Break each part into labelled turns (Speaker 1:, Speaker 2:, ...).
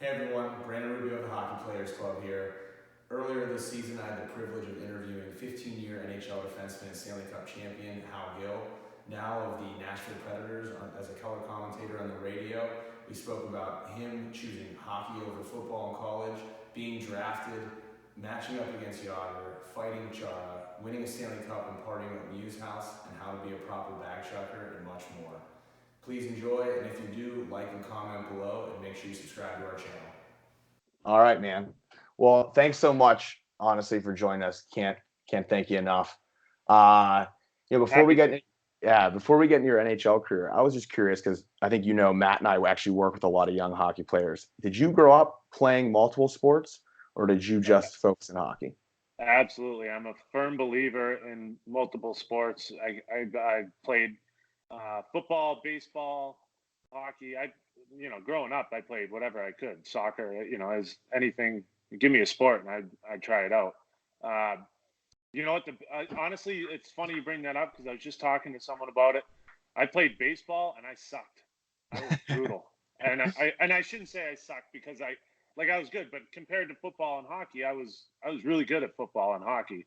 Speaker 1: Hey everyone, Brandon Rubeo of the Hockey Players Club here. Earlier this season, I had the privilege of interviewing 15-year NHL defenseman and Stanley Cup champion Hal Gill, now of the Nashville Predators, as a color commentator on the radio. We spoke about him choosing hockey over football in college, being drafted, matching up against Jagr, fighting Chara, winning a Stanley Cup and partying at Lemieux's house, and how to be a proper bag chucker, and much more. Please enjoy, and if you do, like and comment below, and make sure you subscribe to our channel.
Speaker 2: All right, man. Well, thanks so much, honestly, for joining us. Can't thank you enough. Before we get into your NHL career, I was just curious because I think Matt and I actually work with a lot of young hockey players. Did you grow up playing multiple sports, or did you just focus on hockey?
Speaker 3: Absolutely, I'm a firm believer in multiple sports. I played football, baseball, hockey. Growing up, I played whatever I could. Soccer, as anything. Give me a sport, and I'd try it out. You know what? Honestly, it's funny you bring that up because I was just talking to someone about it. I played baseball, and I sucked. I was brutal, and I shouldn't say I sucked because I was good, but compared to football and hockey, I was really good at football and hockey.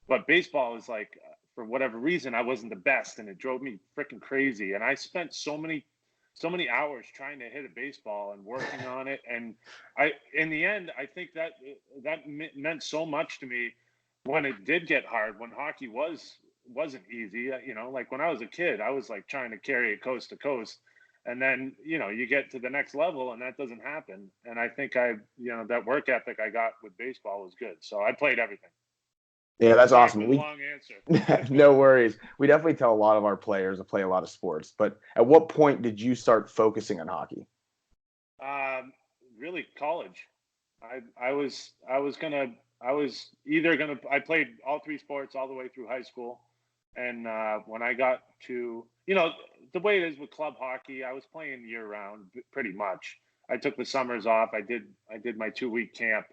Speaker 3: But baseball was like, for whatever reason, I wasn't the best, and it drove me freaking crazy. And I spent so many hours trying to hit a baseball and working on it. And in the end, I think that meant so much to me when it did get hard, when hockey wasn't easy. Like when I was a kid, I was like trying to carry it coast to coast. And then, you get to the next level and that doesn't happen. And I think that work ethic I got with baseball was good. So I played everything.
Speaker 2: Yeah, that's awesome.
Speaker 3: Long answer.
Speaker 2: No worries. We definitely tell a lot of our players to play a lot of sports. But at what point did you start focusing on hockey?
Speaker 3: Really college. I played all three sports all the way through high school. And when I got to, the way it is with club hockey, I was playing year round pretty much. I took the summers off. I did my 2-week camp.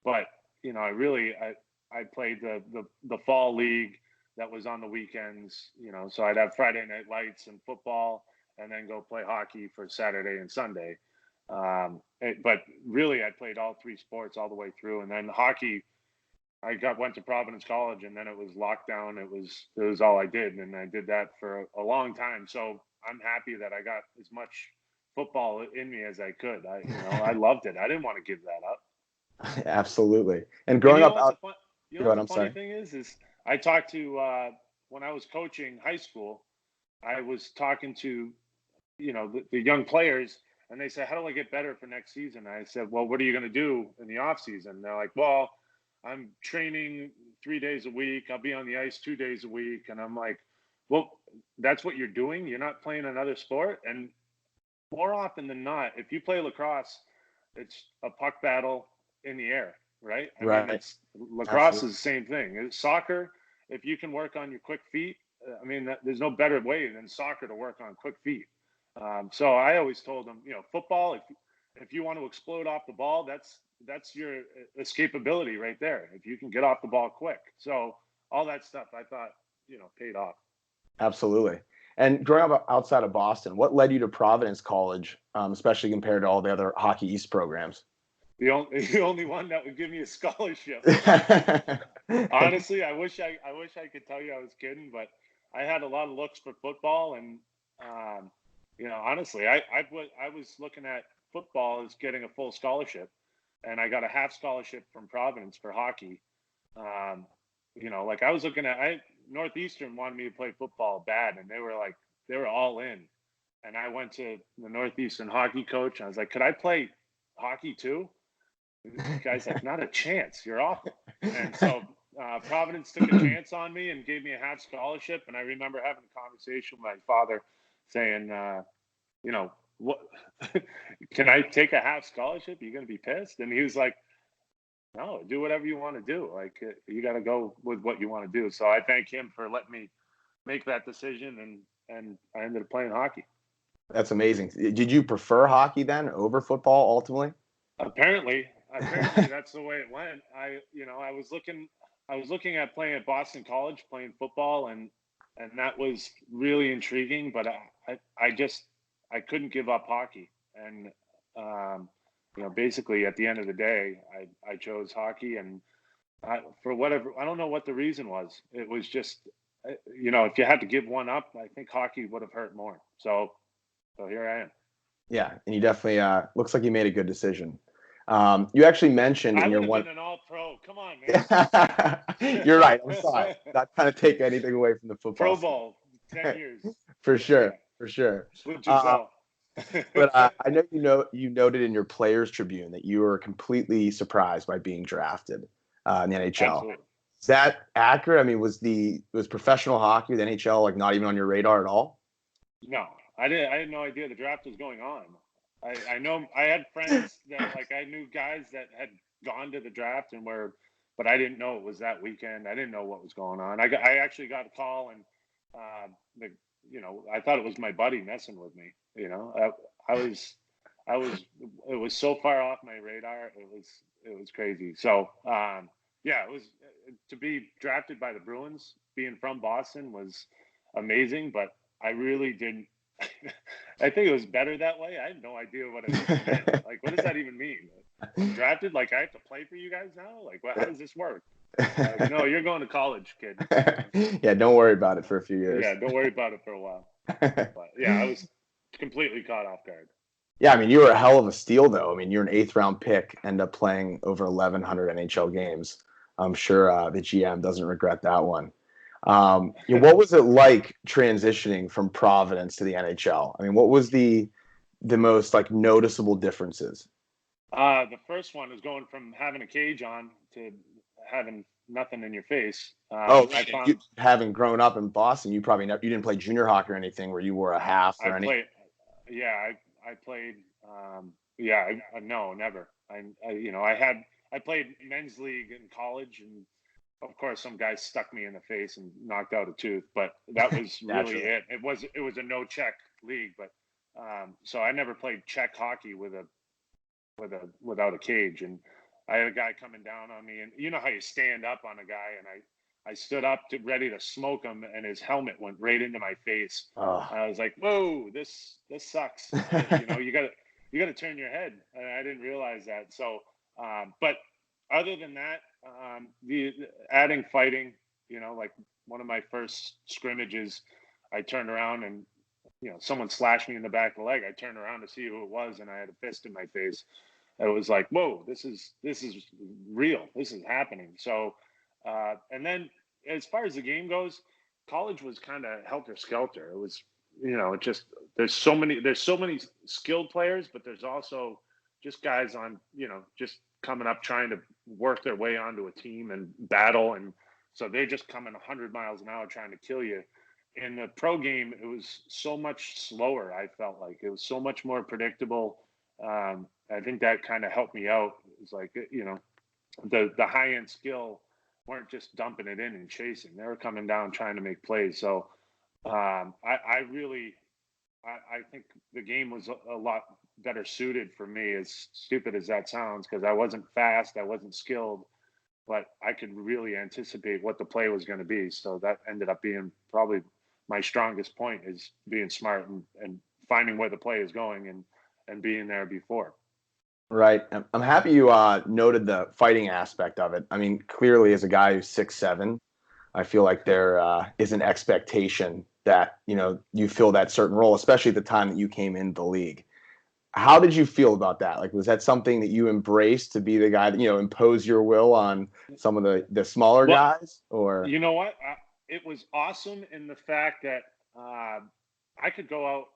Speaker 3: But I played the fall league that was on the weekends, so I'd have Friday night lights and football and then go play hockey for Saturday and Sunday. But really I played all three sports all the way through. And then hockey, went to Providence College, and then it was lockdown. It was all I did. And I did that for a long time. So I'm happy that I got as much football in me as I could. I loved it. I didn't want to give that up.
Speaker 2: Absolutely. And growing up,
Speaker 3: the funny thing is I talked to when I was coaching high school, I was talking to the young players, and they said, "How do I get better for next season?" I said, "Well, what are you going to do in the off season?" They're like, "Well, I'm training 3 days a week. I'll be on the ice 2 days a week." And I'm like, "Well, that's what you're doing. You're not playing another sport." And more often than not, if you play lacrosse, it's a puck battle in the air, right?
Speaker 2: Right.
Speaker 3: I mean, lacrosse is the same thing. It's soccer, if you can work on your quick feet, there's no better way than soccer to work on quick feet. So I always told them, football, if you want to explode off the ball, that's your escapability right there. If you can get off the ball quick. So all that stuff I thought, paid off.
Speaker 2: Absolutely. And growing up outside of Boston, what led you to Providence College, especially compared to all the other Hockey East programs?
Speaker 3: The only one that would give me a scholarship. Honestly, I wish I could tell you I was kidding, but I had a lot of looks for football, and honestly, I was looking at football as getting a full scholarship, and I got a half scholarship from Providence for hockey. I was looking at Northeastern wanted me to play football bad, and they were all in, and I went to the Northeastern hockey coach, and I was like, "Could I play hockey too?" The guy's like, "Not a chance. You're awful." And so Providence took a chance on me and gave me a half scholarship. And I remember having a conversation with my father saying, what can I take a half scholarship? Are you going to be pissed? And he was like, "No, do whatever you want to do. Like, you got to go with what you want to do." So I thank him for letting me make that decision. And I ended up playing hockey.
Speaker 2: That's amazing. Did you prefer hockey then over football ultimately?
Speaker 3: Apparently that's the way it went. I was looking at playing at Boston College, playing football, and that was really intriguing. But I couldn't give up hockey, and Basically at the end of the day, I chose hockey, and for whatever, I don't know what the reason was. It was just, if you had to give one up, I think hockey would have hurt more. So here I am.
Speaker 2: Yeah, and you definitely looks like you made a good decision. You actually mentioned in
Speaker 3: I
Speaker 2: your
Speaker 3: would have
Speaker 2: one.
Speaker 3: been an all-pro. Come on, man.
Speaker 2: You're right. I'm sorry. Not trying to take anything away from the football.
Speaker 3: Pro Bowl, 10 years.
Speaker 2: For sure.
Speaker 3: Yeah.
Speaker 2: For sure.
Speaker 3: Would you so?
Speaker 2: But I know you noted in your Players Tribune that you were completely surprised by being drafted in the NHL.
Speaker 3: Absolutely.
Speaker 2: Is that accurate? I mean, was professional hockey, the NHL, like not even on your radar at all?
Speaker 3: No, I had no idea the draft was going on. I know I had friends that I knew guys that had gone to the draft but I didn't know it was that weekend. I didn't know what was going on. I actually got a call, and I thought it was my buddy messing with me. It was so far off my radar. It was crazy. So it was to be drafted by the Bruins, being from Boston, was amazing, but I really didn't. I think it was better that way. I had no idea what it meant. What does that even mean? I'm drafted? I have to play for you guys now? How does this work? No, you're going to college, kid.
Speaker 2: Yeah, don't worry about it for a few years.
Speaker 3: Yeah, don't worry about it for a while. But yeah, I was completely caught off guard.
Speaker 2: Yeah, I mean, you were a hell of a steal, though. I mean, you're an 8th round pick, end up playing over 1,100 NHL games. I'm sure the GM doesn't regret that one. What was it like transitioning from Providence to the NHL? I mean, what was the most noticeable differences?
Speaker 3: The first one is going from having a cage on to having nothing in your face.
Speaker 2: Having grown up in Boston, you probably you didn't play junior hockey or anything where you wore a half or anything.
Speaker 3: I played. No, never. I played men's league in college, and of course, some guys stuck me in the face and knocked out a tooth, but that was really it. It was a no check league, but so I never played check hockey without a cage. And I had a guy coming down on me, and you know how you stand up on a guy, and I stood up ready to smoke him, and his helmet went right into my face. I was like, "Whoa, this sucks." You got to turn your head, and I didn't realize that. So, but other than that, the adding fighting, one of my first scrimmages, I turned around and someone slashed me in the back of the leg. I turned around to see who it was, and I had a fist in my face. It was like, whoa, this is real. This is happening. So, and then as far as the game goes, college was kind of helter skelter. It was, there's so many skilled players, but there's also just guys on, just coming up trying to work their way onto a team and battle. And so they're just coming 100 miles an hour trying to kill you. In the pro game, it was so much slower. I felt like it was so much more predictable. I think that kind of helped me out. It's like, the high end skill weren't just dumping it in and chasing. They were coming down trying to make plays. So I think the game was a lot better suited for me, as stupid as that sounds, because I wasn't fast, I wasn't skilled, but I could really anticipate what the play was going to be. So that ended up being probably my strongest point, is being smart and finding where the play is going and being there before.
Speaker 2: Right. I'm happy you noted the fighting aspect of it. I mean, clearly as a guy who's 6'7", I feel like there is an expectation that, you fill that certain role, especially at the time that you came into the league. How did you feel about that? Was that something that you embraced, to be the guy that, impose your will on some of the smaller guys? Or
Speaker 3: you know what? It was awesome in the fact that I could go out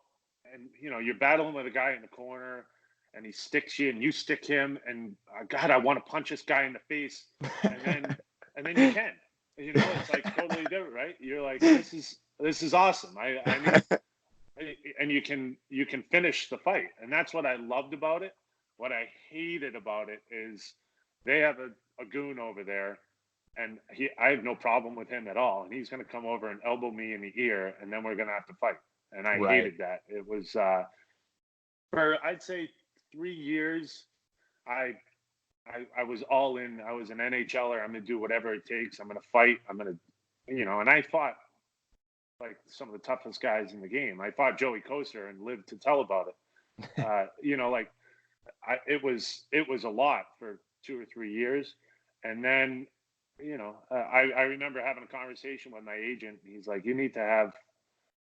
Speaker 3: and, you're battling with a guy in the corner, and he sticks you and you stick him, and God, I want to punch this guy in the face. And then you can, it's like totally different, right? You're like, this is awesome. I mean, and you can finish the fight. And that's what I loved about it. What I hated about it is they have a goon over there, and I have no problem with him at all. And he's going to come over and elbow me in the ear, and then we're going to have to fight. And I hated that. It was, for I'd say 3 years, I was all in. I was an NHLer. I'm going to do whatever it takes. I'm going to fight. I'm going to, and I fought like some of the toughest guys in the game. I fought Joey Koser and lived to tell about it. it was a lot for 2 or 3 years. And then, I remember having a conversation with my agent. He's like, you need to have,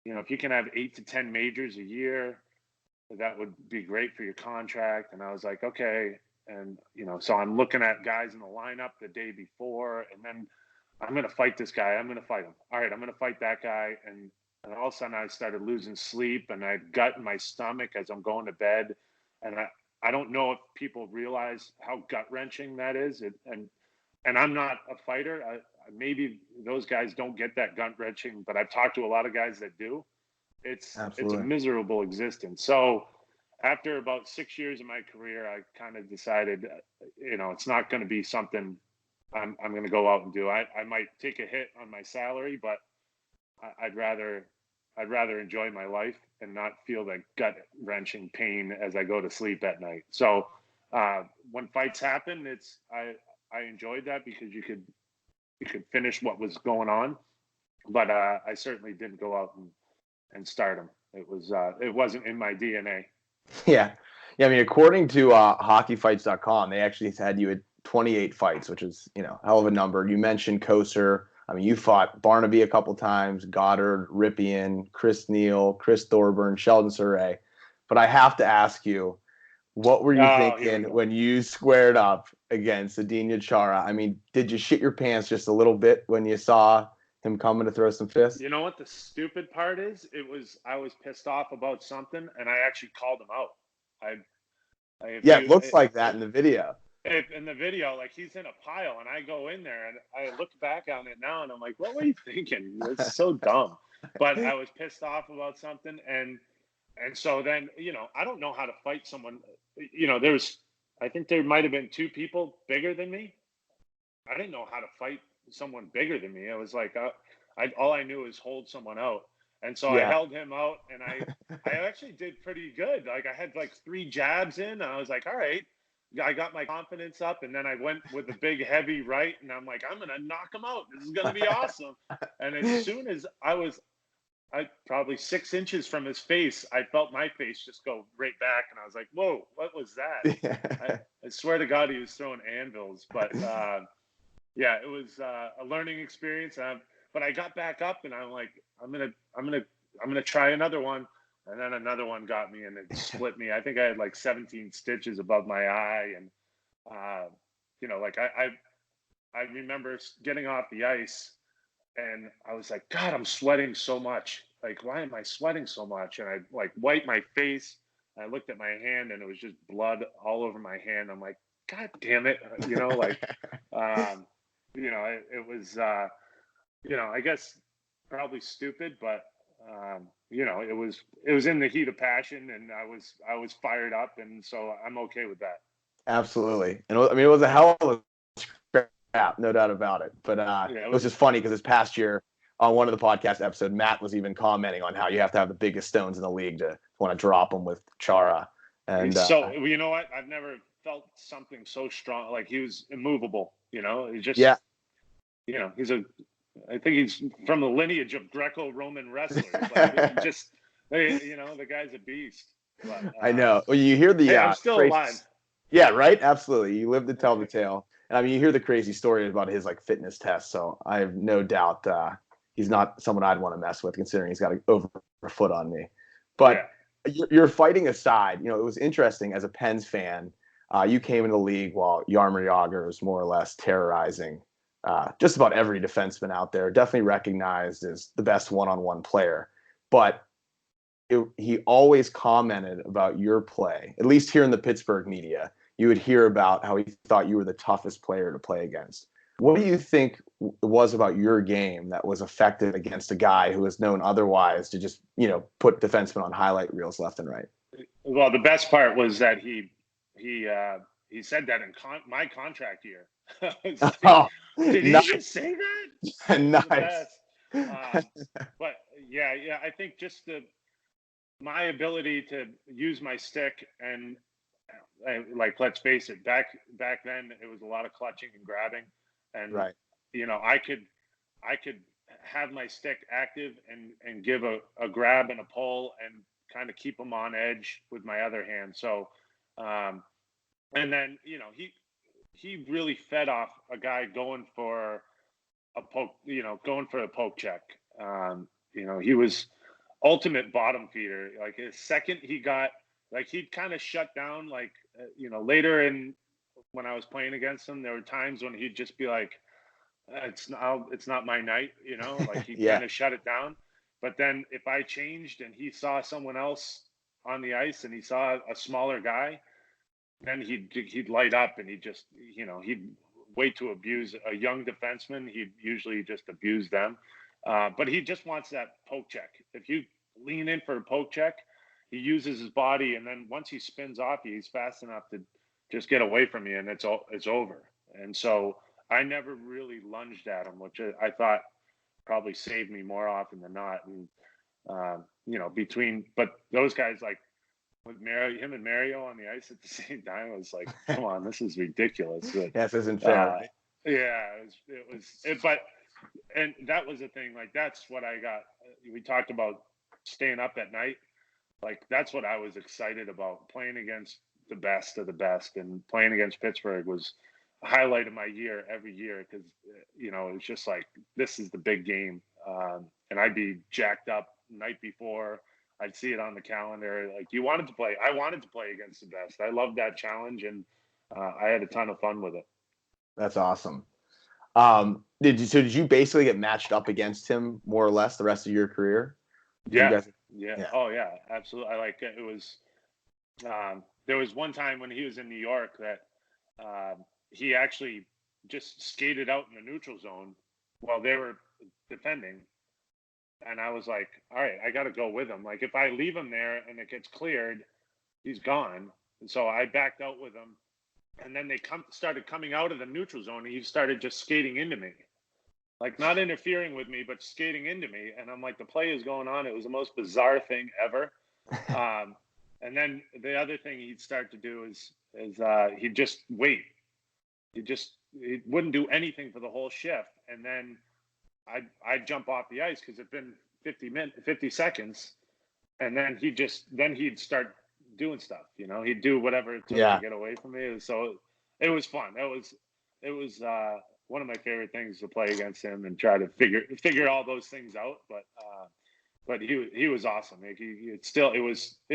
Speaker 3: if you can have 8 to 10 majors a year, that would be great for your contract. And I was like, okay. And, so I'm looking at guys in the lineup the day before, and then I'm going to fight this guy. I'm going to fight him. All right, I'm going to fight that guy. And all of a sudden I started losing sleep, and I had gut in my stomach as I'm going to bed. And I don't know if people realize how gut wrenching that is. And I'm not a fighter. Maybe those guys don't get that gut wrenching, but I've talked to a lot of guys that do. It's a miserable existence. So after about 6 years of my career, I kind of decided, it's not going to be something I'm going to go out and do. I might take a hit on my salary, but I'd rather enjoy my life and not feel that gut wrenching pain as I go to sleep at night. So when fights happen, I enjoyed that because you could finish what was going on, but I certainly didn't go out and start them. It wasn't in my DNA.
Speaker 2: Yeah. I mean, according to hockeyfights.com, they actually had you at 28 fights, which is, hell of a number. You mentioned Koser. I mean, you fought Barnaby a couple times, Goddard, Ripien, Chris Neal, Chris Thorburn, Sheldon Surrey. But I have to ask you, what were you thinking when you squared up against Zdeno Chara? I mean, did you shit your pants just a little bit when you saw him coming to throw some fists?
Speaker 3: You know what the stupid part is? I was pissed off about something, and I actually called him out.
Speaker 2: It looks like that in the video.
Speaker 3: In the video, like he's in a pile, and I go in there, and I look back on it now, and I'm like, what were you thinking? It's so dumb. But I was pissed off about something, and so then, I don't know how to fight someone. I think there might have been 2 people bigger than me. I didn't know how to fight someone bigger than me. I was like, all I knew is hold someone out. And so I held him out, and I actually did pretty good. Like I had like 3 jabs in, and I was like, all right. I got my confidence up, and then I went with a big heavy right, and I'm like, I'm gonna knock him out. This is gonna be awesome. And as soon as I probably 6 inches from his face, I felt my face just go right back, and I was like, whoa, what was that? I swear to God, he was throwing anvils. But it was a learning experience. But I got back up, and I'm like, I'm gonna try another one. And then another one got me, and it split me. I think I had like 17 stitches above my eye. And, I remember getting off the ice, and I was like, God, I'm sweating so much. Like, why am I sweating so much? And I like wiped my face. I looked at my hand, and it was just blood all over my hand. I'm like, God damn it. It was, I guess probably stupid, but, it was in the heat of passion, and I was fired up, and so I'm okay with that.
Speaker 2: Absolutely. And it was a hell of a scrap, no doubt about it. But it was just funny because this past year on one of the podcast episodes, Matt was even commenting on how you have to have the biggest stones in the league to want to drop them with Chara. And
Speaker 3: so you know what? I've never felt something so strong. Like he was immovable. He just I think he's from the lineage of Greco-Roman wrestlers. Like, the guy's a beast. But,
Speaker 2: I know. Well, you hear the
Speaker 3: I'm still alive.
Speaker 2: Yeah, right. Absolutely. You live to tell the tale. And I mean, you hear the crazy stories about his like fitness tests. So I have no doubt he's not someone I'd want to mess with, considering he's got over a foot on me. But your fighting aside, it was interesting as a Pens fan. You came into the league while Jaromir Jagr was more or less terrorizing just about every defenseman out there, definitely recognized as the best one-on-one player. But he always commented about your play, at least here in the Pittsburgh media. You would hear about how he thought you were the toughest player to play against. What do you think it was about your game that was effective against a guy who is known otherwise to just, put defensemen on highlight reels left and right?
Speaker 3: Well, the best part was that he said that in my contract year. Did he just say that?
Speaker 2: Nice.
Speaker 3: But I think just my ability to use my stick and like, let's face it, back then it was a lot of clutching and grabbing, and
Speaker 2: right.
Speaker 3: I could have my stick active and give a grab and a pull and kind of keep them on edge with my other hand. So And then, he really fed off a guy going for a poke check. He was ultimate bottom feeder. Like his second he got, like he'd kind of shut down, like, later when I was playing against him, there were times when he'd just be like, it's not my night, like he
Speaker 2: Yeah.
Speaker 3: kind of shut it down. But then if I changed and he saw someone else on the ice and he saw a smaller guy, then he'd light up and he'd wait to abuse a young defenseman. He'd usually just abuse them. But he just wants that poke check. If you lean in for a poke check, he uses his body, and then once he spins off you, he's fast enough to just get away from you, and it's over. And so I never really lunged at him, which I thought probably saved me more often than not. And but those guys, like with him and Mario on the ice at the same time, I was like, come on, this is ridiculous. But,
Speaker 2: This isn't fair. Right?
Speaker 3: Yeah, but that was the thing. Like that's what I got. We talked about staying up at night. Like that's what I was excited about. Playing against the best of the best, and playing against Pittsburgh was a highlight of my year every year, because it's just like, this is the big game, and I'd be jacked up night before. I'd see it on the calendar. Like I wanted to play against the best. I loved that challenge, and I had a ton of fun with it.
Speaker 2: That's awesome. Did you basically get matched up against him more or less the rest of your career?
Speaker 3: Yeah. Oh yeah, absolutely. I like it. It was there was one time when he was in New York that he actually just skated out in the neutral zone while they were defending. And I was like, all right, I got to go with him. Like, if I leave him there and it gets cleared, he's gone. And so I backed out with him. And then they started coming out of the neutral zone, and he started just skating into me. Like, not interfering with me, but skating into me. And I'm like, the play is going on. It was the most bizarre thing ever. And then the other thing he'd start to do is he'd just wait. He wouldn't do anything for the whole shift. And then I'd jump off the ice because it'd been 50 seconds, and then he'd start doing stuff. He'd do whatever it took to get away from me. So it was fun. It was one of my favorite things to play against him and try to figure all those things out. But he was awesome. Like it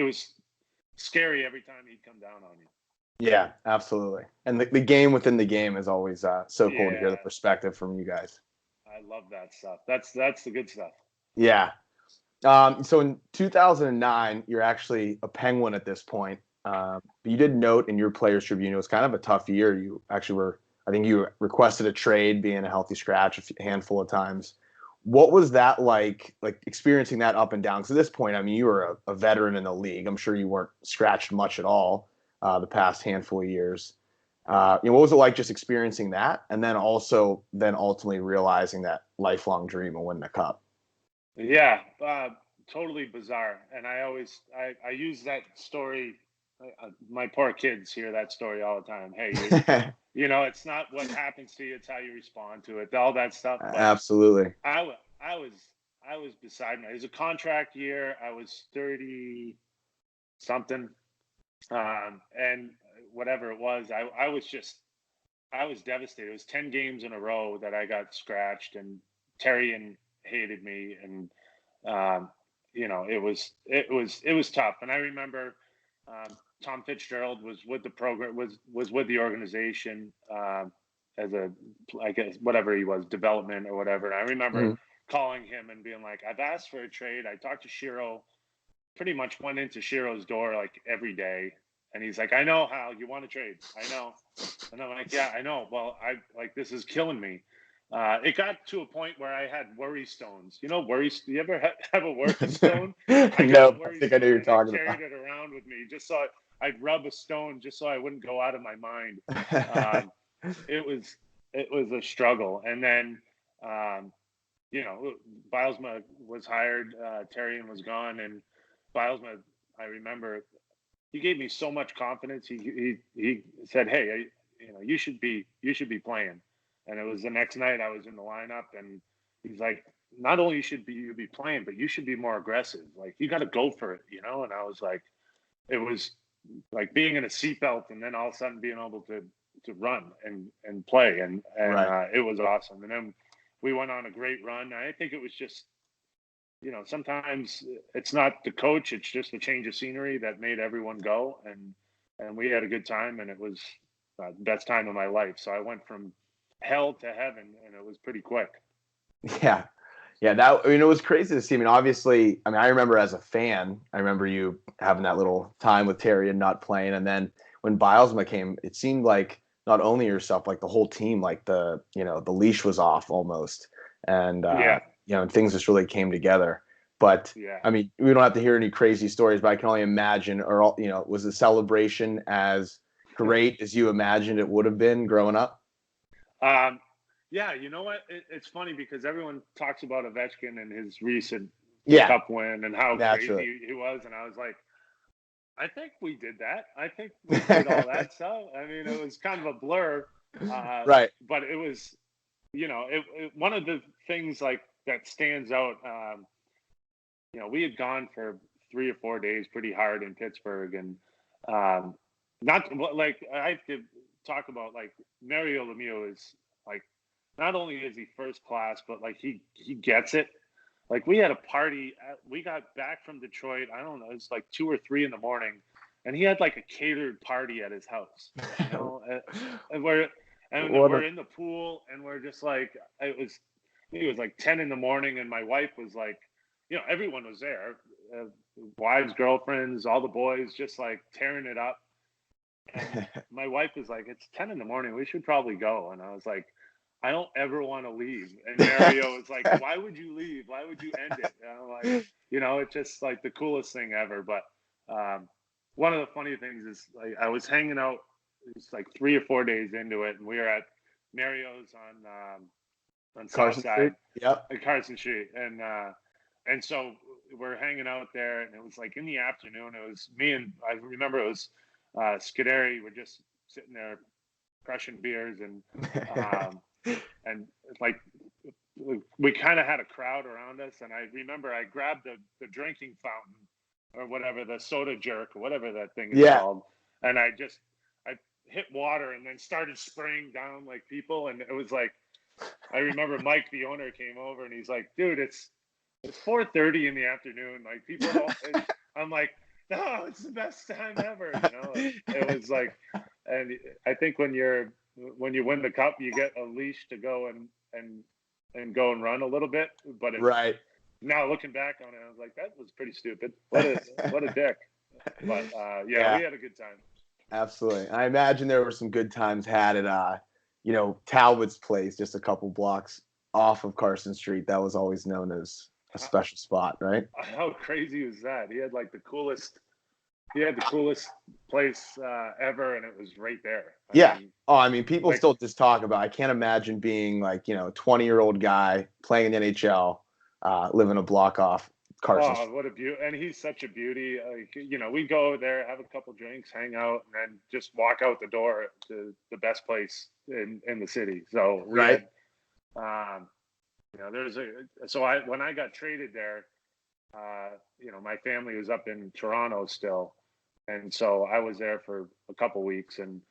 Speaker 3: was scary every time he'd come down on you.
Speaker 2: Yeah, absolutely. And the game within the game is always so cool to hear the perspective from you guys.
Speaker 3: I love that stuff. That's the good stuff.
Speaker 2: Yeah. So in 2009, you're actually a Penguin at this point. But you did note in your Players Tribune it was kind of a tough year. You actually I think you requested a trade, being a healthy scratch a handful of times. What was that like experiencing that up and down? Because at this point, I mean, you were a veteran in the league. I'm sure you weren't scratched much at all the past handful of years. What was it like just experiencing that, and then ultimately realizing that lifelong dream of winning a cup?
Speaker 3: Yeah, totally bizarre. And I use that story. My poor kids hear that story all the time. Hey, it's not what happens to you; it's how you respond to it. All that stuff. But
Speaker 2: absolutely.
Speaker 3: I was beside me. It was a contract year. I was 30 something, and whatever it was, I was devastated. It was 10 games in a row that I got scratched, and Terry hated me, and it was tough. And I remember Tom Fitzgerald was with the program, was with the organization as I guess whatever he was, development or whatever. And I remember calling him and being like, I've asked for a trade. I talked to Shiro, pretty much went into Shiro's door like every day. And he's like, I know, Hal, you want to trade. I know. And I'm like, yeah, I know. Well, this is killing me. It got to a point where I had worry stones. Do you ever have a worry stone?
Speaker 2: No, I think I know you're talking about.
Speaker 3: I carried it around with me just so I'd rub a stone just so I wouldn't go out of my mind. It was a struggle. And then, Bilesma was hired, Terrian was gone, and Bilesma, I remember, he gave me so much confidence. He said, "Hey, you should be playing." And it was the next night I was in the lineup, and he's like, "Not only should you be playing, but you should be more aggressive. Like you got to go for it, And I was like, it was like being in a seatbelt and then all of a sudden being able to run and play. And
Speaker 2: Right.
Speaker 3: It was awesome. And then we went on a great run. I think it was just, sometimes it's not the coach, it's just a change of scenery that made everyone go. And we had a good time, and it was the best time of my life. So I went from hell to heaven, and it was pretty quick.
Speaker 2: Yeah. Yeah, that, it was crazy to see. I mean, obviously, I remember as a fan, I remember you having that little time with Terry and not playing. And then when Bilesma came, it seemed like not only yourself, like the whole team, like the leash was off almost. And, and things just really came together. But, I mean, we don't have to hear any crazy stories, but I can only imagine, or, was the celebration as great as you imagined it would have been growing up?
Speaker 3: Yeah, you know what? It's funny because everyone talks about Ovechkin and his recent cup win and how crazy he was. And I was like, I think we did that. I think we did all that stuff. I mean, it was kind of a blur.
Speaker 2: Right.
Speaker 3: But it was, one of the things like that stands out, we had gone for 3 or 4 days pretty hard in Pittsburgh. And not like I have to talk about like Mario Lemieux is like, not only is he first class, but like he gets it. Like we had a party. We got back from Detroit. I don't know. It's like 2 or 3 in the morning, and he had like a catered party at his house. And we're in the pool, and we're just like it was like 10 in the morning, and my wife was like, everyone was there, wives, girlfriends, all the boys, just like tearing it up. And my wife was like, "It's 10 in the morning. We should probably go." And I was like, I don't ever want to leave. And Mario was like, "Why would you leave? Why would you end it?" And I'm like, it's just like the coolest thing ever. But one of the funny things is like I was hanging out, it's like 3 or 4 days into it, and we were at Mario's on South Side, Carson Street, and so we're hanging out there, and it was like in the afternoon. It was me and I remember it was Scuderi. We're just sitting there crushing beers and like we kind of had a crowd around us, and I remember I grabbed the drinking fountain or whatever, the soda jerk or whatever that thing is called, and I hit water and then started spraying down like people. And it was like I remember Mike, the owner, came over and he's like, "Dude, it's 4:30 in the afternoon. Like people don't." I'm like, "No, it's the best time ever." It was like, and I think when you win the cup, you get a leash to go and go and run a little bit. But now looking back on it, I was like, that was pretty stupid. What a dick. But we had a good time.
Speaker 2: Absolutely. I imagine there were some good times had at Talbot's place, just a couple blocks off of Carson Street. That was always known as a special spot, right?
Speaker 3: How crazy was that? He had the coolest place ever, and it was right there.
Speaker 2: I mean, people still just talk about, I can't imagine being like, a 20-year-old guy playing in the NHL, living a block off Carson.
Speaker 3: Oh, what a beauty. And he's such a beauty. We go there, have a couple drinks, hang out, and then just walk out the door to the best place in the city. So we had, when I got traded there, my family was up in Toronto still. And so I was there for a couple weeks, and,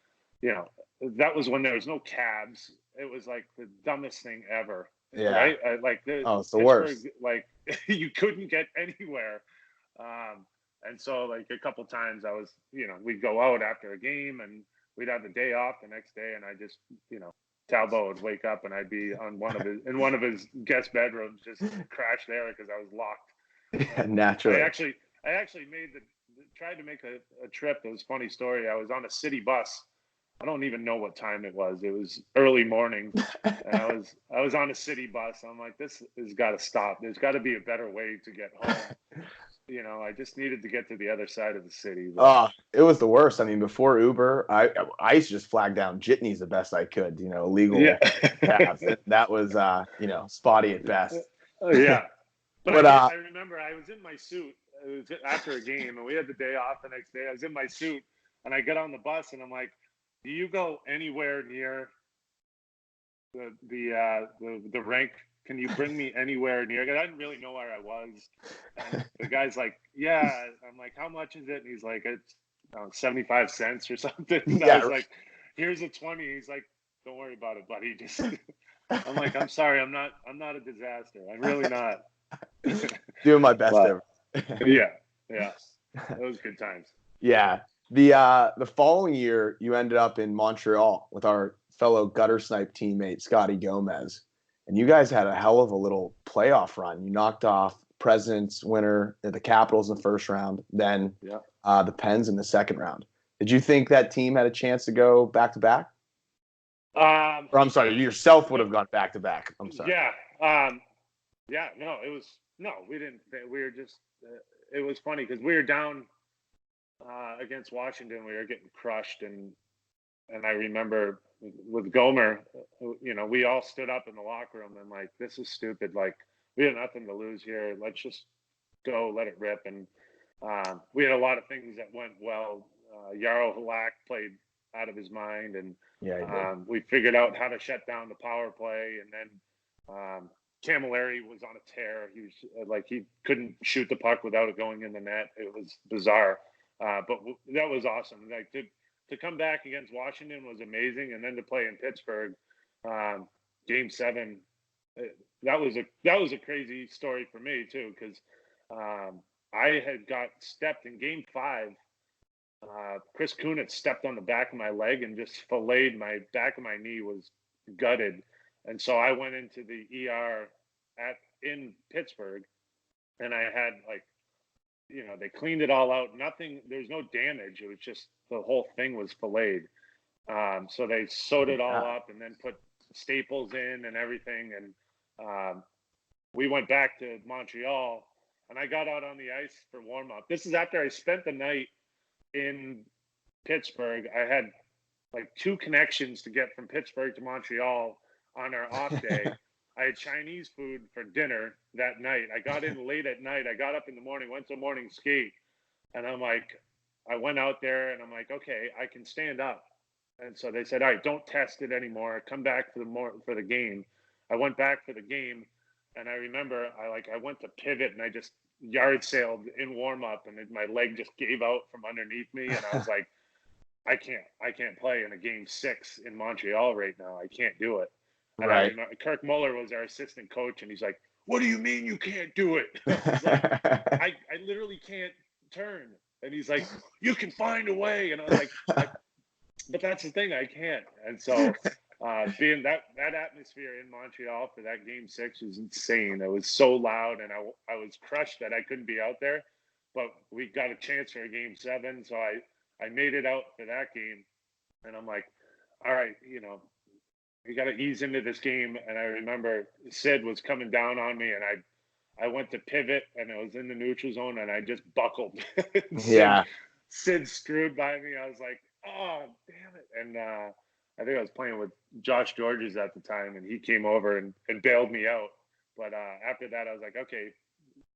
Speaker 3: that was when there was no cabs. It was like the dumbest thing ever.
Speaker 2: Yeah.
Speaker 3: Right.
Speaker 2: It's the worst.
Speaker 3: Like you couldn't get anywhere. And so like a couple times I was, we'd go out after a game and we'd have the day off the next day. And I just, Talbot would wake up and I'd be on in one of his guest bedrooms, just crash there because I was locked.
Speaker 2: Naturally.
Speaker 3: I actually tried to make a trip. It was a funny story. I was on a city bus. I don't even know what time it was. It was early morning, and I was on a city bus. I'm like, this has got to stop. There's got to be a better way to get home. I just needed to get to the other side of the city.
Speaker 2: It was the worst. I mean, before Uber, I used to just flag down jitneys the best I could. Illegal cabs. That was spotty at best.
Speaker 3: Yeah, but I remember I was in my suit. It was after a game, and we had the day off the next day. I was in my suit, and I get on the bus, and I'm like, "Do you go anywhere near the rink? Can you bring me anywhere near?" I didn't really know where I was. And the guy's like, "Yeah." I'm like, "How much is it?" And he's like, "It's 75 cents or something. And
Speaker 2: Yeah.
Speaker 3: I was like, here's a 20. He's like, don't worry about it, buddy. Just I'm like, I'm sorry, I'm not a disaster. I'm really not.
Speaker 2: Doing my best
Speaker 3: But,
Speaker 2: there.
Speaker 3: yeah. Those good times.
Speaker 2: Yeah. The following year, you ended up in Montreal with our fellow gutter snipe teammate Scotty Gomez, and you guys had a hell of a little playoff run. You knocked off President's winner, the Capitals in the first round, then the Pens in the second round. Did you think that team had a chance to go back to back? Or I'm sorry, you yourself would have gone back to back. I'm sorry.
Speaker 3: Yeah. No, we didn't. We were just. It was funny because we were down against Washington. We were getting crushed, and I remember with Gomer, we all stood up in the locker room and like, this is stupid. Like, we had nothing to lose here. Let's just go, let it rip. And we had a lot of things that went well. Yarrow Halak played out of his mind, and we figured out how to shut down the power play. And then Camilleri was on a tear. He was like, he couldn't shoot the puck without it going in the net. It was bizarre, but that was awesome. Like to come back against Washington was amazing, and then to play in Pittsburgh, Game 7. That was a crazy story for me too, because I had got stepped in Game 5. Chris Kunitz stepped on the back of my leg and just filleted my back of my knee, was gutted. And so I went into the ER in Pittsburgh, and I had they cleaned it all out. Nothing, there was no damage. It was just the whole thing was filleted. So they sewed it all up and then put staples in and everything. And we went back to Montreal, and I got out on the ice for warm up. This is after I spent the night in Pittsburgh. I had like 2 connections to get from Pittsburgh to Montreal on our off day. I had Chinese food for dinner that night. I got in late at night. I got up in the morning, went to morning skate, and I'm like, I went out there and I'm like, okay, I can stand up. And so they said, all right, don't test it anymore. Come back for the game. I went back for the game, and I remember I went to pivot and I just yard sailed in warm up, and my leg just gave out from underneath me, and I was like, I can't play in a Game 6 in Montreal right now. I can't do it. And
Speaker 2: right.
Speaker 3: I remember Kirk Muller was our assistant coach, and he's like, what do you mean you can't do it? I was like, I literally can't turn. And he's like, you can find a way. And I was like, but that's the thing, I can't. And so being that atmosphere in Montreal for that Game 6 was insane. It was so loud, and I was crushed that I couldn't be out there. But we got a chance for a Game 7, so I made it out for that game. And I'm like, all right, we got to ease into this game. And I remember Sid was coming down on me, and I went to pivot, and I was in the neutral zone, and I just buckled. Sid screwed by me. I was like, oh, damn it. And I think I was playing with Josh Georges at the time, and he came over and bailed me out. But after that, I was like, okay,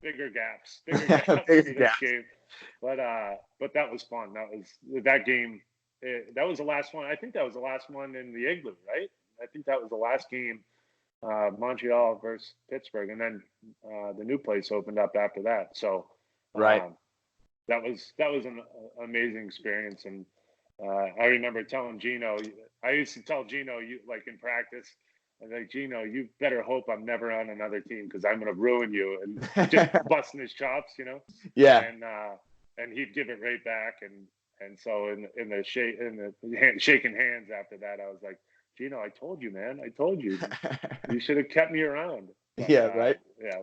Speaker 3: bigger gaps for this game. But that was fun. That game. That was the last one. I think that was the last one in the Igloo, right? I think that was the last game, Montreal versus Pittsburgh, and then the new place opened up after that. So, that was an amazing experience. And I remember telling Gino, I used to tell Gino, like in practice, I was like, Gino, you better hope I'm never on another team, because I'm going to ruin you, and just busting his chops,
Speaker 2: Yeah.
Speaker 3: And he'd give it right back, and so in the shaking hands after that, I was like, Gino, I told you, man. I told you. You should have kept me around. But,
Speaker 2: right.
Speaker 3: Yeah,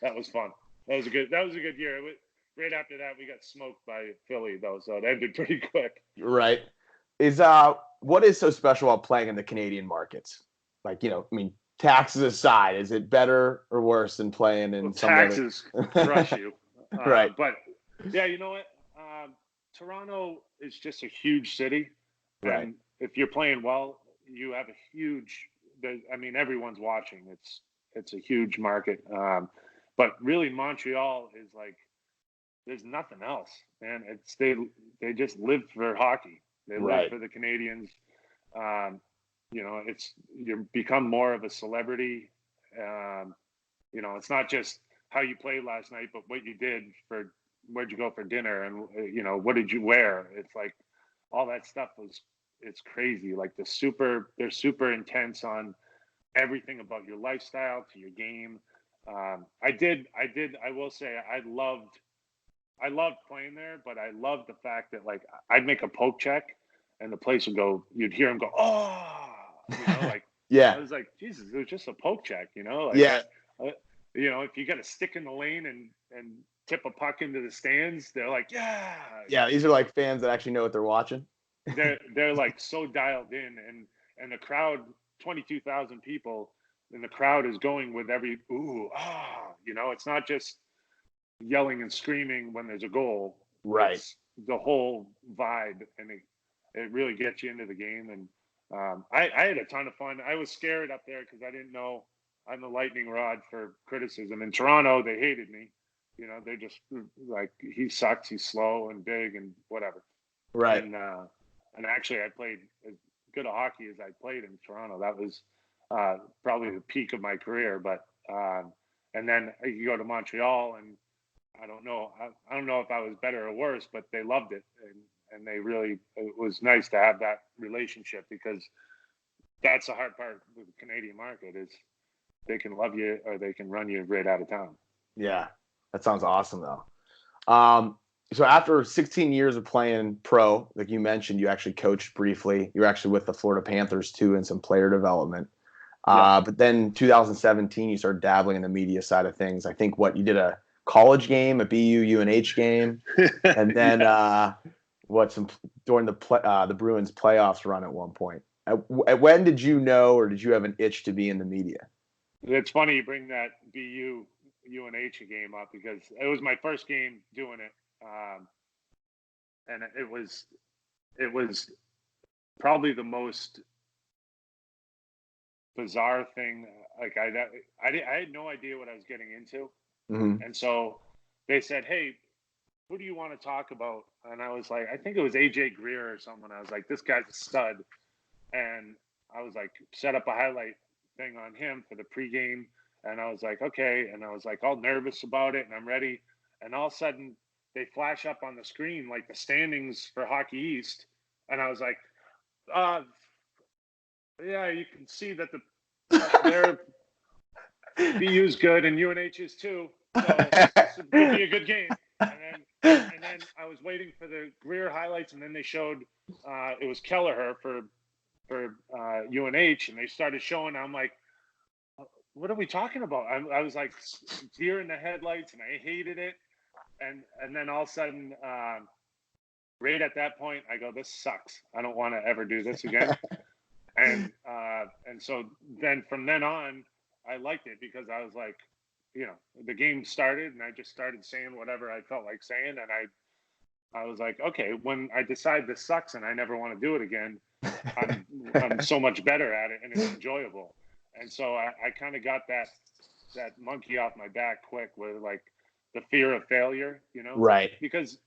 Speaker 3: that was fun. That was a good year. Right after that, we got smoked by Philly, though, so it ended pretty quick.
Speaker 2: Right. What is so special about playing in the Canadian markets? Like, taxes aside, is it better or worse than playing in some
Speaker 3: taxes crush you?
Speaker 2: Right.
Speaker 3: But yeah, you know what? Toronto is just a huge city,
Speaker 2: right?
Speaker 3: And if you're playing well, you have a huge. Everyone's watching. It's a huge market. But really, Montreal is like, there's nothing else, man. They just live for hockey. They live for the Canadians. You become more of a celebrity. It's not just how you played last night, but what you did for where'd you go for dinner, and what did you wear? It's like all that stuff it's crazy. Like they're super intense on everything about your lifestyle to your game. I will say I loved playing there, but I loved the fact that like I'd make a poke check and the place would go, you'd hear him go, oh, like,
Speaker 2: Yeah.
Speaker 3: I was like, Jesus, it was just a poke check, like,
Speaker 2: Yeah.
Speaker 3: if you got a stick in the lane and tip a puck into the stands, they're like, yeah.
Speaker 2: Yeah. These are like fans that actually know what they're watching.
Speaker 3: They're like so dialed in, and the crowd, 22,000 people, and the crowd is going with every ooh, it's not just yelling and screaming when there's a goal.
Speaker 2: Right.
Speaker 3: It's the whole vibe, and it really gets you into the game. And I had a ton of fun. I was scared up there because I didn't know I'm a lightning rod for criticism. In Toronto, they hated me. They're just like, he sucks, he's slow and big and whatever.
Speaker 2: Right.
Speaker 3: And actually, I played as good a hockey as I played in Toronto. That was probably the peak of my career. But and then you go to Montreal, and I don't know if I was better or worse, but they loved it, and they really, it was nice to have that relationship, because that's the hard part with the Canadian market is they can love you or they can run you right out of town.
Speaker 2: Yeah, that sounds awesome though. So after 16 years of playing pro, like you mentioned, you actually coached briefly. You were actually with the Florida Panthers too in some player development. But then 2017, you started dabbling in the media side of things. I think you did a college game, a BU UNH game, and then during the Bruins playoffs run at one point. When did you know, or did you have an itch to be in the media?
Speaker 3: It's funny you bring that BU UNH game up, because it was my first game doing it. And it was probably the most bizarre thing. Like I had no idea what I was getting into.
Speaker 2: Mm-hmm.
Speaker 3: And so they said, hey, who do you want to talk about? And I was like, I think it was AJ Greer or someone. I was like, this guy's a stud. And I was like, set up a highlight thing on him for the pregame. And I was like, okay. And I was like all nervous about it, and I'm ready. And all of a sudden they flash up on the screen, like the standings for Hockey East. And I was like, yeah, you can see that their BU's good and UNH is too. So this would be a good game. And then I was waiting for the Greer highlights, and then they showed it was Kelleher for UNH, and they started showing. I'm like, what are we talking about? I was like deer in the headlights, and I hated it. And then all of a sudden, right at that point, I go, this sucks. I don't want to ever do this again. and so then from then on, I liked it, because I was like, the game started, and I just started saying whatever I felt like saying. And I was like, okay, when I decide this sucks and I never want to do it again, I'm so much better at it, and it's enjoyable. And so I kind of got that monkey off my back quick, with like the fear of failure,
Speaker 2: Right.
Speaker 3: Because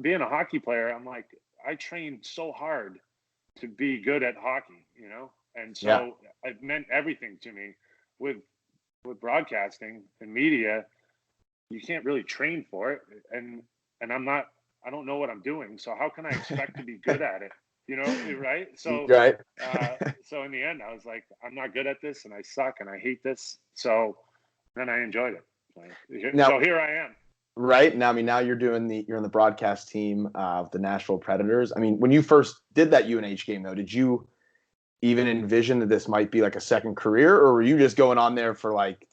Speaker 3: being a hockey player, I'm like, I trained so hard to be good at hockey, and so it meant everything to me. With broadcasting and media, you can't really train for it, and I don't know what I'm doing, so how can I expect to be good at it? Right? So
Speaker 2: right.
Speaker 3: So in the end, I was like, I'm not good at this, and I suck, and I hate this. So then I enjoyed it. So here I am.
Speaker 2: Right now, now you're in the broadcast team of the Nashville Predators. I mean, when you first did that UNH game, though, did you even envision that this might be like a second career, or were you just going on there for like,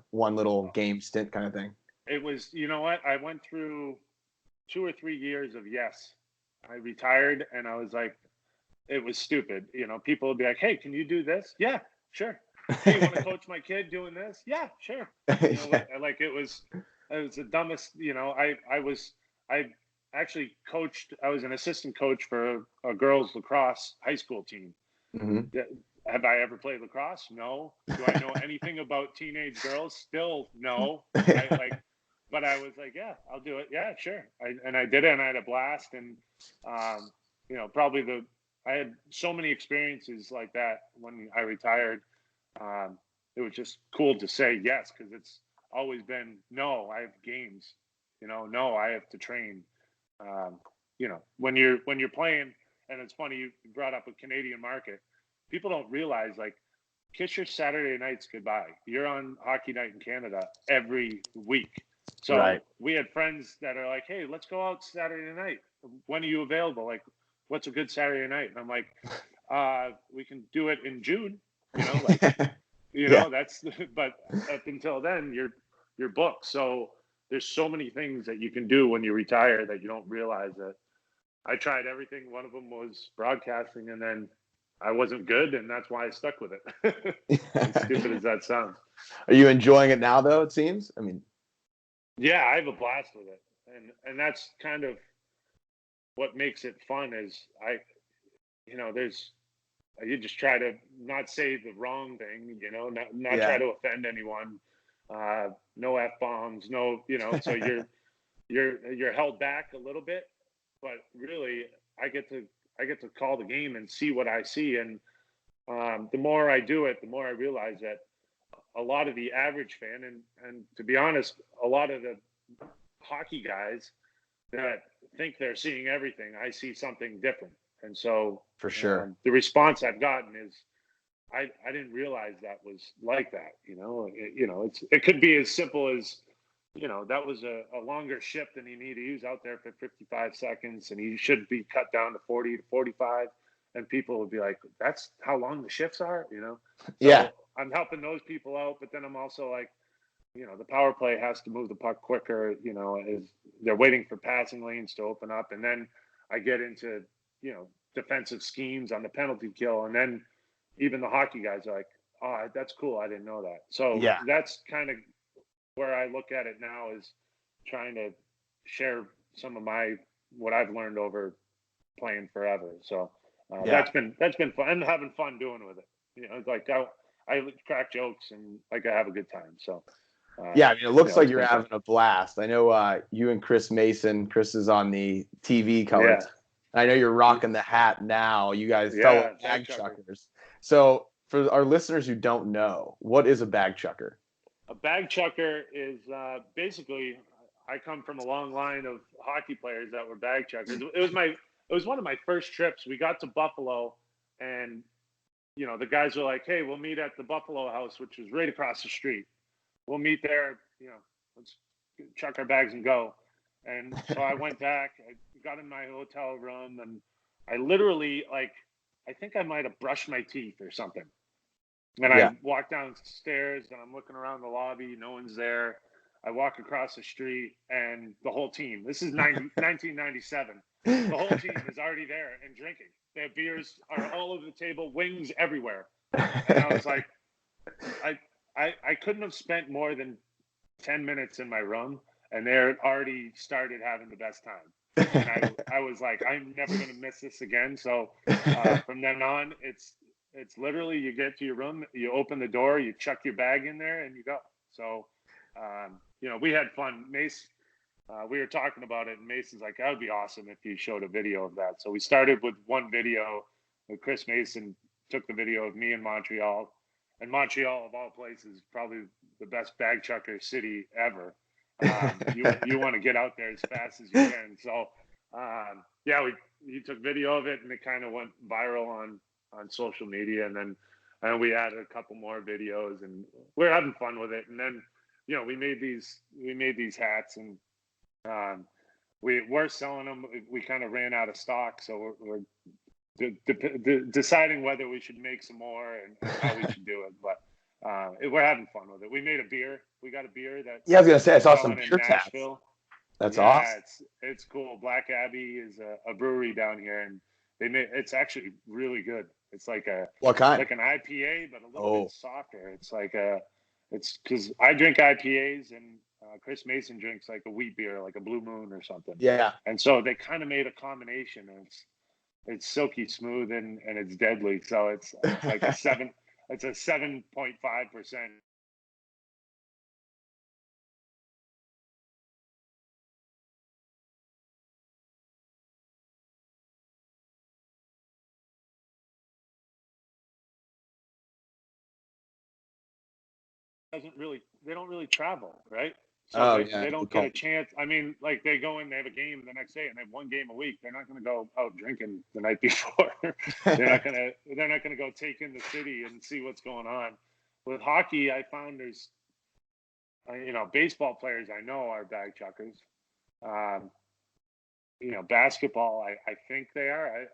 Speaker 2: one little game stint kind of thing?
Speaker 3: It was, what? I went through 2 or 3 years of yes. I retired, and I was like, it was stupid. People would be like, hey, can you do this? Yeah, sure. Hey, you want to coach my kid doing this? Yeah, sure. Like it was the dumbest, I actually coached, I was an assistant coach for a girls lacrosse high school team.
Speaker 2: Mm-hmm.
Speaker 3: Have I ever played lacrosse? No. Do I know anything about teenage girls? Still no. But I was like, yeah, I'll do it. Yeah, sure. I did it, and I had a blast. And probably I had so many experiences like that when I retired. It was just cool to say yes, because it's always been no. I have games, No, I have to train. When you're playing, and it's funny you brought up a Canadian market. People don't realize, like, kiss your Saturday nights goodbye. You're on Hockey Night in Canada every week. So we had friends that are like, hey, let's go out Saturday night. When are you available? Like, what's a good Saturday night? And I'm like, we can do it in June. But up until then, you're booked. So there's so many things that you can do when you retire that you don't realize that. I tried everything. One of them was broadcasting, and then I wasn't good, and that's why I stuck with it. As stupid as that sounds.
Speaker 2: Are you enjoying it now, though, it seems? I mean,
Speaker 3: yeah, I have a blast with it. And that's kind of what makes it fun is you just try to not say the wrong thing, not try to offend anyone. No F-bombs, so you're held back a little bit, but really I get to call the game and see what I see. And the more I do it, the more I realize that a lot of the average fan, and to be honest, a lot of the hockey guys that think they're seeing everything, I see something different. And so
Speaker 2: for sure,
Speaker 3: the response I've gotten is, I didn't realize that was like that. It could be as simple as, that was a longer shift than he needed. He was out there for 55 seconds and he should be cut down to 40 to 45. And people would be like, that's how long the shifts are, So I'm helping those people out, but then I'm also like, the power play has to move the puck quicker, as they're waiting for passing lanes to open up. And then I get into, defensive schemes on the penalty kill. And then even the hockey guys are like, oh, that's cool. I didn't know that. So that's kind of where I look at it now, is trying to share some of what I've learned over playing forever. So that's been fun. I'm having fun doing with it. It's like I crack jokes and like I have a good time. So
Speaker 2: it looks like you're having a blast. I know you and Chris Mason. Chris is on the TV color.
Speaker 3: Yeah.
Speaker 2: I know you're rocking the hat now. You guys fellow bag chuckers. So for our listeners who don't know, what is a bag chucker?
Speaker 3: A bag chucker is basically, I come from a long line of hockey players that were bag chuckers. It was one of my first trips. We got to Buffalo, and the guys were like, "Hey, we'll meet at the Buffalo House, which is right across the street. We'll meet there. Let's chuck our bags and go." And so I went back. I got in my hotel room, and I literally, I think I might have brushed my teeth or something. And I walk downstairs, and I'm looking around the lobby. No one's there. I walk across the street, and the whole team. This is 1997. The whole team is already there and drinking. Their beers are all over the table, wings everywhere. And I was like, I couldn't have spent more than 10 minutes in my room, and they already started having the best time. And I was like, I'm never going to miss this again. So from then on, it's literally, you get to your room, you open the door, you chuck your bag in there, and you go. So, we had fun. Mace, we were talking about it, and Mason's like, that would be awesome if you showed a video of that. So we started with one video. Chris Mason took the video of me in Montreal. And Montreal, of all places, probably the best bag chucker city ever. You want to get out there as fast as you can. So, he took video of it, and it kind of went viral on social media. And then we added a couple more videos, and we're having fun with it. And then, we made these hats, and we're selling them. We kind of ran out of stock, so we're deciding whether we should make some more and how we should do it. But we're having fun with it. We made a beer. We got a beer that
Speaker 2: I was gonna say I saw some beer taps. That's awesome.
Speaker 3: It's cool. Black Abbey is a brewery down here, and it's actually really good. It's like
Speaker 2: what kind?
Speaker 3: Like an IPA, but a little bit softer. It's because I drink IPAs, and Chris Mason drinks like a wheat beer, like a Blue Moon or something.
Speaker 2: Yeah.
Speaker 3: And so they kind of made a combination, and it's silky smooth and it's deadly. So it's like a 7. It's a 7.5%. They don't really travel, right? So
Speaker 2: Oh,
Speaker 3: they don't get a chance. I mean, like they go in, they have a game the next day, and they have one game a week. They're not going to go out drinking the night before. They're not going to go take in the city and see what's going on. With hockey, I found there's, baseball players I know are bag chuckers. Basketball, I think they are.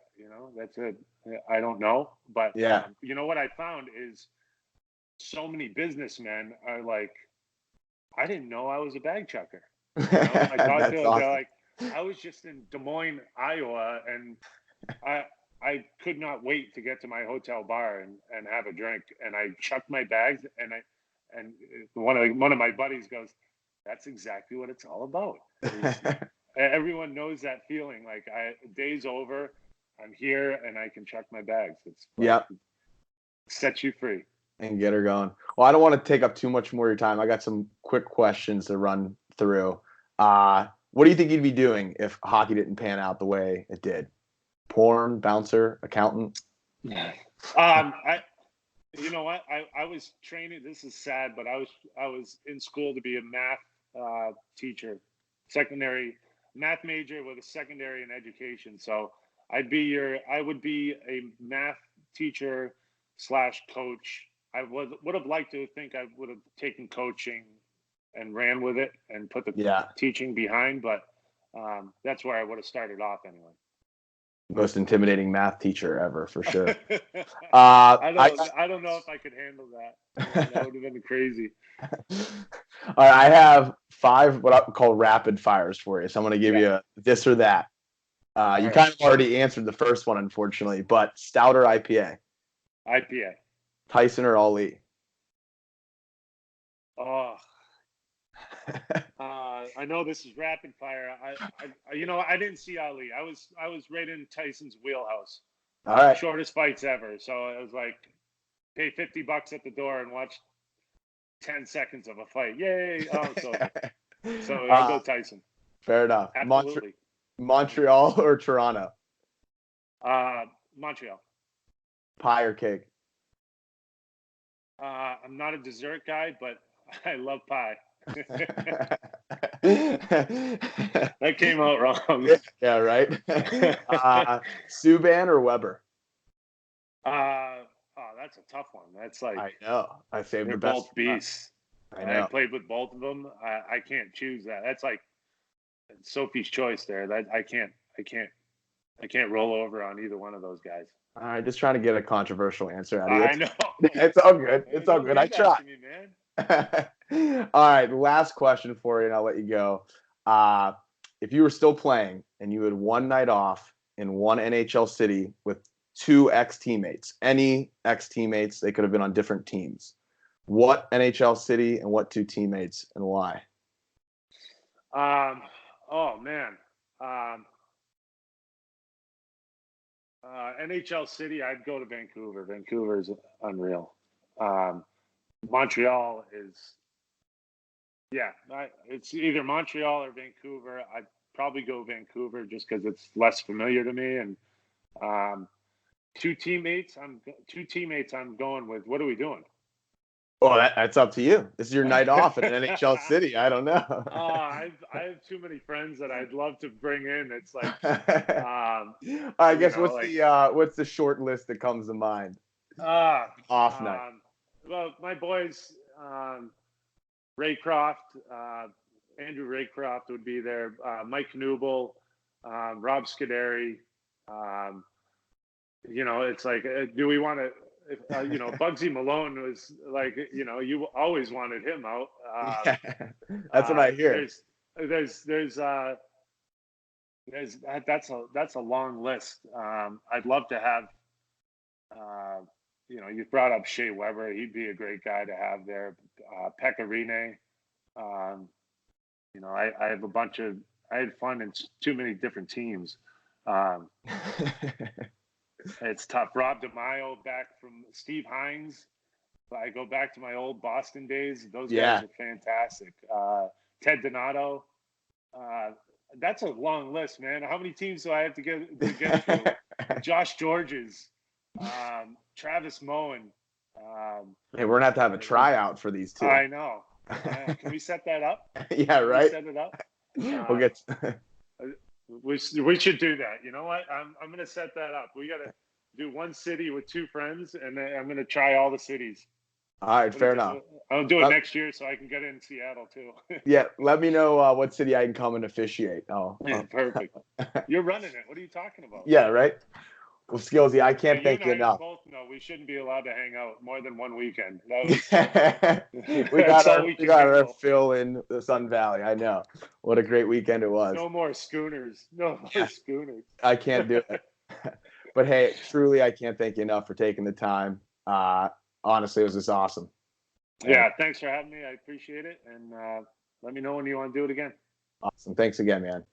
Speaker 3: That's it. I don't know, but
Speaker 2: yeah.
Speaker 3: What I found is so many businessmen are like, I didn't know I was a bag chucker. I talked to them,
Speaker 2: awesome.
Speaker 3: they're like, I was just in Des Moines, Iowa, and I could not wait to get to my hotel bar and have a drink. And I chucked my bags, and one of my buddies goes, "That's exactly what it's all about." Everyone knows that feeling. Like, day's over, I'm here, and I can chuck my bags. It's sets you free.
Speaker 2: And get her going. Well, I don't want to take up too much more of your time. I got some quick questions to run through. What do you think you'd be doing if hockey didn't pan out the way it did? Porn, bouncer, accountant?
Speaker 3: I was training. This is sad, but I was in school to be a math teacher, secondary math major with a secondary in education. So I would be a math teacher / coach. I would have liked to think I would have taken coaching and ran with it and put the teaching behind, but that's where I would have started off anyway.
Speaker 2: Most intimidating math teacher ever, for sure.
Speaker 3: I don't know if I could handle that. That would have been crazy.
Speaker 2: All right, I have 5 what I would call rapid fires for you. So I'm going to give you this or that. You kind of already answered the first one, unfortunately, but stout or IPA?
Speaker 3: IPA.
Speaker 2: Tyson or Ali?
Speaker 3: Oh, I know this is rapid fire. I didn't see Ali. I was right in Tyson's wheelhouse.
Speaker 2: All right.
Speaker 3: Shortest fights ever. So it was like, pay $50 at the door and watch 10 seconds of a fight. Yay! Oh, so I'll go Tyson.
Speaker 2: Fair enough.
Speaker 3: Absolutely.
Speaker 2: Montreal or Toronto?
Speaker 3: Montreal.
Speaker 2: Pie or cake?
Speaker 3: I'm not a dessert guy, but I love pie. That came out wrong.
Speaker 2: Yeah, right. Subban or Weber?
Speaker 3: That's a tough one. That's like,
Speaker 2: I know. I saved the best.
Speaker 3: They're both beasts.
Speaker 2: I know.
Speaker 3: I played with both of them. I can't choose that. That's like Sophie's choice there. That I can't roll over on either one of those guys.
Speaker 2: All right, just trying to get a controversial answer out of you.
Speaker 3: I know.
Speaker 2: It's all good. It's all good. I tried.
Speaker 3: Me, man.
Speaker 2: All right, last question for you, and I'll let you go. If you were still playing and you had one night off in one NHL city with 2 ex-teammates, any ex-teammates, they could have been on different teams. What NHL city and what 2 teammates and why?
Speaker 3: Oh man. NHL city, I'd go to Vancouver. Vancouver is unreal. Montreal is, it's either Montreal or Vancouver. I'd probably go Vancouver just because it's less familiar to me. And 2 teammates, I'm going with. What are we doing?
Speaker 2: Oh, that's up to you. This is your night off in an NHL city. I don't know.
Speaker 3: I have too many friends that I'd love to bring in. It's like,
Speaker 2: I guess what's the short list that comes to mind? Off night.
Speaker 3: Well, my boys, Raycroft, Andrew Raycroft would be there. Mike Knubel, Rob Scuderi. It's like, do we want to? Bugsy Malone was like, you always wanted him out.
Speaker 2: That's what I hear.
Speaker 3: That's a long list. I'd love to have, you brought up Shea Weber. He'd be a great guy to have there. Pekka Rinne. I have I had fun in too many different teams. It's tough. Rob DeMaio back from Steve Hines. I go back to my old Boston days. Those guys are fantastic. Ted Donato. That's a long list, man. How many teams do I have to get through? Josh Georges, Travis Moen.
Speaker 2: Hey, we're gonna have to have a tryout for these 2.
Speaker 3: I know. Can we set that up?
Speaker 2: Yeah, right.
Speaker 3: Set it up.
Speaker 2: We'll get.
Speaker 3: We should do that. You know what? I'm gonna set that up. We gotta do one city with 2 friends, and then I'm gonna try all the cities.
Speaker 2: All right, fair enough.
Speaker 3: I'll do it next year so I can get in Seattle too.
Speaker 2: Yeah, let me know what city I can come and officiate.
Speaker 3: Perfect. You're running it. What are you talking about?
Speaker 2: Yeah, right. Well, Skillsy, I can't thank you enough.
Speaker 3: Both know we shouldn't be allowed to hang out more than one weekend.
Speaker 2: We got our fill in the Sun Valley. I know. What a great weekend it was.
Speaker 3: No more schooners. No more schooners.
Speaker 2: I can't do it. But hey, truly, I can't thank you enough for taking the time. Honestly, it was just awesome.
Speaker 3: Yeah, thanks for having me. I appreciate it. And let me know when you want to do it again.
Speaker 2: Awesome. Thanks again, man.